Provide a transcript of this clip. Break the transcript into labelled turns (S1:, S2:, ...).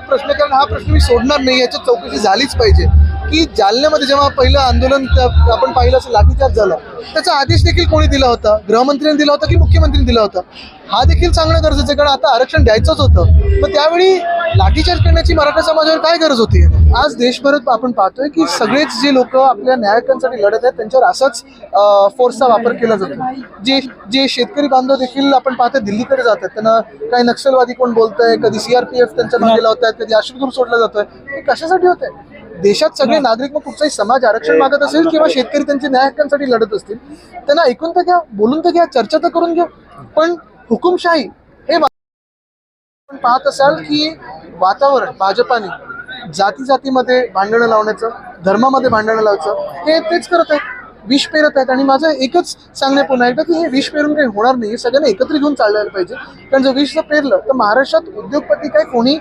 S1: प्रश्न, कारण हा प्रश्न मी सोडणार नाही, याची चौकशी झालीच पाहिजे. की जालन्यामध्ये जेव्हा पहिलं आंदोलन आपण पाहिलं असं लाठीचार्ज झाला, त्याचा आदेश देखील कोणी दिला होता? गृहमंत्र्यांनी दिला होता की मुख्यमंत्र्यांनी दिला होता? हा देखील सांगणं गरजेचं आहे, कारण आता आरक्षण द्यायचंच होतं. मग त्यावेळी लाठीचार्ज करण्याची मराठा समाजावर काय गरज होती? आज देशभरात आपण पाहतोय की सगळेच जे लोक आपल्या न्यायकांसाठी लढत आहेत त्यांच्यावर असाच फोर्सचा वापर केला जातो. जे शेतकरी बांधव देखील आपण पाहतोय दिल्लीकडे जातात, त्यांना काही नक्षलवादी कोण बोलतंय, कधी सीआरपीएफ त्यांच्या मागे लावतात, कधी अश्रुधूर सोडलं जातोय. हे कशासाठी होतंय? देशात सगळे नागरिक, मग कुठचाही समाज आरक्षण मागत असेल किंवा शेतकरी त्यांच्या न्याय हक्कांसाठी लढत असतील, त्यांना ऐकून तर घ्या, बोलून तर घ्या, चर्चा तर करून घ्या. पण हुकुमशाही हे आपण पाहत असाल की वातावरण भाजपाने जाती जातीमध्ये भांडणं लावण्याचं, धर्मामध्ये भांडणं लावायचं, हे तेच करत आहेत, विष पेरत आहेत. आणि माझं एकच सांगणे पुन्हा एकदा की हे विष पेरून काही होणार नाही, हे सगळ्यांना एकत्र घेऊन चालवायला पाहिजे. कारण जर विष जर पेरलं तर महाराष्ट्रात उद्योगपती काय कोणी